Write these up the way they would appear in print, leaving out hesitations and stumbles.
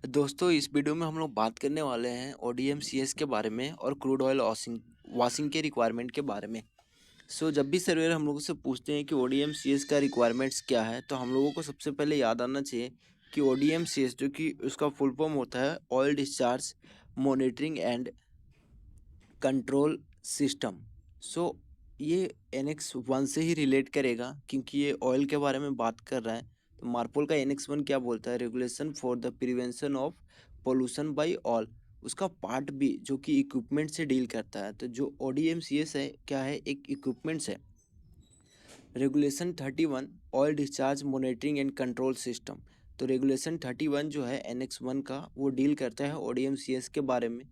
दोस्तों इस वीडियो में हम लोग बात करने वाले हैं ओडीएमसीएस के बारे में और क्रूड ऑयल वॉशिंग वॉशिंग के रिक्वायरमेंट के बारे में। जब भी सर्वेयर हम लोगों से पूछते हैं कि ओडीएमसीएस का रिक्वायरमेंट्स क्या है, तो हम लोगों को सबसे पहले याद आना चाहिए कि ओडीएमसीएस जो कि उसका फुल फॉर्म होता है oil discharge monitoring and control system. ये NX1 से ही रिलेट करेगा क्योंकि ये ऑयल के बारे में बात कर रहा है। तो मार्पोल का NX1 क्या बोलता है? Regulation for the prevention of pollution by oil. उसका पार्ट बी जो कि इक्विपमेंट से डील करता है। तो जो ODMCS है क्या है? एक इक्विपमेंट्स है। Regulation 31 oil discharge monitoring and control system. तो रेगुलेशन 31 जो है NX1 का वो डील करता है ODMCS के बारे में।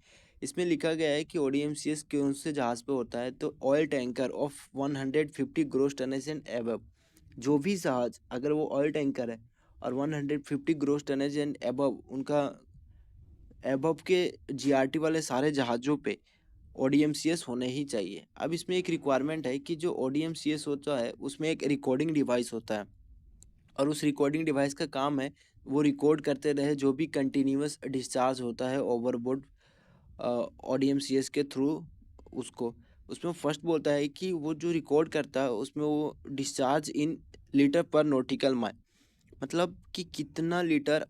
इसमें लिखा गया है कि ODMCS कौन से जहाज़ पे होता है? तो oil tanker of 150 gross tonnage and above. जो भी जहाज़ अगर वो ऑयल टैंकर है और 150 ग्रोस टनेज एंड एबव उनका एबव के जीआरटी वाले सारे जहाज़ों पे ODMCS होने ही चाहिए। अब इसमें एक रिक्वायरमेंट है कि जो ODMCS होता है उसमें एक रिकॉर्डिंग डिवाइस होता है और उस रिकॉर्डिंग डिवाइस का काम है वो रिकॉर्ड करते रहे जो भी कंटिन्यूअस डिस्चार्ज होता है ओवरबोर्ड ODMCS के थ्रू उसको। उसमें फर्स्ट बोलता है कि वो जो रिकॉर्ड करता है उसमें वो डिस्चार्ज इन लीटर पर नॉटिकल माइल, मतलब कि कितना litre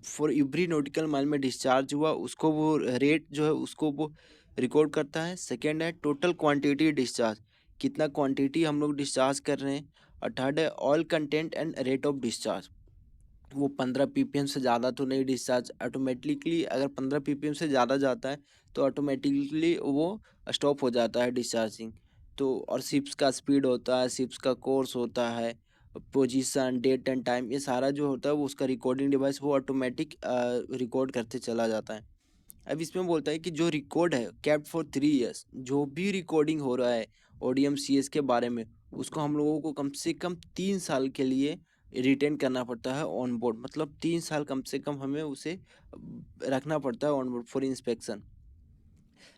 for every nautical mile में डिस्चार्ज हुआ उसको वो रेट जो है उसको वो रिकॉर्ड करता है। सेकेंड है टोटल क्वांटिटी डिस्चार्ज, कितना क्वांटिटी हम लोग डिस्चार्ज कर रहे हैं। और थर्ड है oil content and rate of discharge, वो 15 ppm से ज़्यादा तो नहीं डिस्चार्ज ऑटोमेटिकली, अगर 15 ppm से ज़्यादा जाता है तो ऑटोमेटिकली वो स्टॉप हो जाता है डिस्चार्जिंग। तो और शिप्स का स्पीड होता है, शिप्स का कोर्स होता है, पोजीशन डेट एंड टाइम, ये सारा जो होता है वो उसका रिकॉर्डिंग डिवाइस वो ऑटोमेटिक रिकॉर्ड करते चला जाता है। अब इसमें बोलता है कि जो रिकॉर्ड है कैप्ट फॉर 3 years, जो भी रिकॉर्डिंग हो रहा है ODMCS के बारे में उसको हम लोगों को कम से कम 3 साल के लिए रिटेन करना पड़ता है ऑन बोर्ड, मतलब 3 साल कम से कम हमें उसे रखना पड़ता है on board for inspection.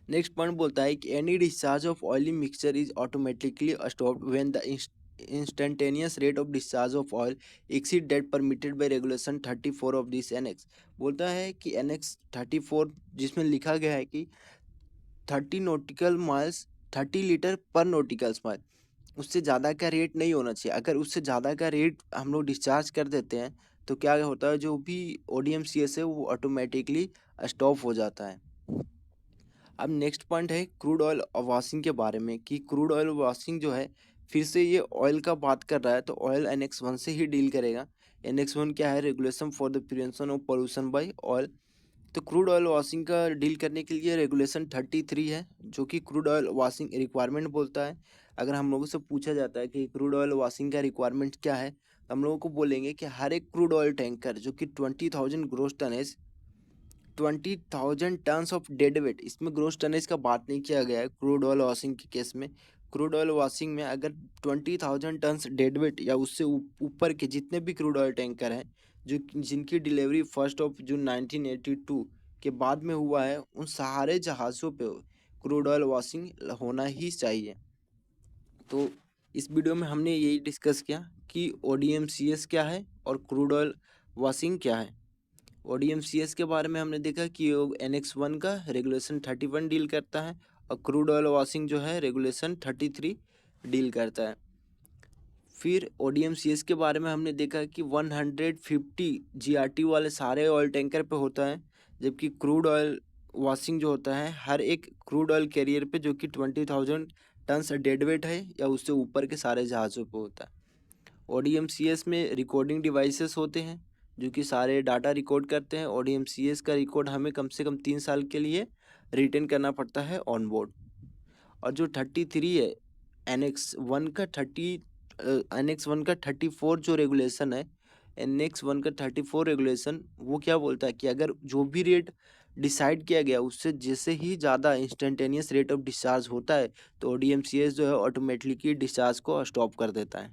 Next point बोलता है कि any discharge of oily mixture is automatically stopped when the instantaneous rate of discharge of oil exceed that permitted by regulation 34 of this annex. बोलता है कि एनेक्स 34 जिसमें लिखा गया है कि 30 नॉटिकल माइल्स 30 लीटर पर नॉटिकल माइल, उससे ज़्यादा का रेट नहीं होना चाहिए। अगर उससे ज़्यादा का रेट हम लोग डिस्चार्ज कर देते हैं तो क्या होता है, जो भी ODMCS है वो ऑटोमेटिकली स्टॉप हो जाता है। अब नेक्स्ट पॉइंट है क्रूड ऑयल वॉशिंग के बारे में कि क्रूड ऑयल वॉशिंग जो है फिर से ये ऑयल का बात कर रहा है तो ऑयल NX1 से ही डील करेगा। NX1 क्या है? Regulation for the prevention of pollution by oil. तो क्रूड ऑयल वॉशिंग का डील करने के लिए रेगुलेशन 33 है जो कि क्रूड ऑयल वॉशिंग रिक्वायरमेंट बोलता है। अगर हम लोगों से पूछा जाता है कि क्रूड ऑयल वॉशिंग का रिक्वायरमेंट क्या है, तो हम लोगों को बोलेंगे कि हर एक क्रूड ऑयल टैंकर जो कि 20,000 gross tonnage 20,000 tons of dead weight, इसमें ग्रोस टनेज का बात नहीं किया गया है क्रूड ऑयल वॉशिंग के केस में। क्रूड ऑयल वॉशिंग में अगर 20,000 टन्स डेड वेट या उससे ऊपर के जितने भी क्रूड ऑयल टैंकर हैं जो जिनकी डिलीवरी 1 जून 1982 के बाद में हुआ है, उन सारे जहाज़ों पे क्रूड ऑयल वॉशिंग होना ही चाहिए। तो इस वीडियो में हमने यही डिस्कस किया कि ODMCS क्या है और क्रूड ऑयल वॉशिंग क्या है। ODMCS के बारे में हमने देखा कि NX1 का रेगुलेशन 31 डील करता है और क्रूड ऑयल वॉशिंग जो है रेगुलेशन 33 डील करता है। फिर ODMCS के बारे में हमने देखा कि 150 GRT वाले सारे ऑयल टैंकर पे होता है, जबकि क्रूड ऑयल वॉशिंग जो होता है हर एक क्रूड ऑयल कैरियर पे जो कि 20,000 टन्स डेड वेट है या उससे ऊपर के सारे जहाज़ों पे होता है। ODMCS में रिकॉर्डिंग डिवाइसेस होते हैं जो कि सारे डाटा रिकॉर्ड करते हैं। ODMCS का रिकॉर्ड हमें कम से कम 3 साल के लिए रिटेन करना पड़ता है ऑन बोर्ड। और जो 33 है NX1 का 34 जो रेगुलेशन है, NX1 का 34 रेगुलेशन वो क्या बोलता है कि अगर जो भी रेट डिसाइड किया गया उससे जैसे ही ज़्यादा इंस्टेंटेनियस रेट ऑफ डिस्चार्ज होता है तो ODMCS जो है ऑटोमेटिकली डिस्चार्ज को स्टॉप कर देता है।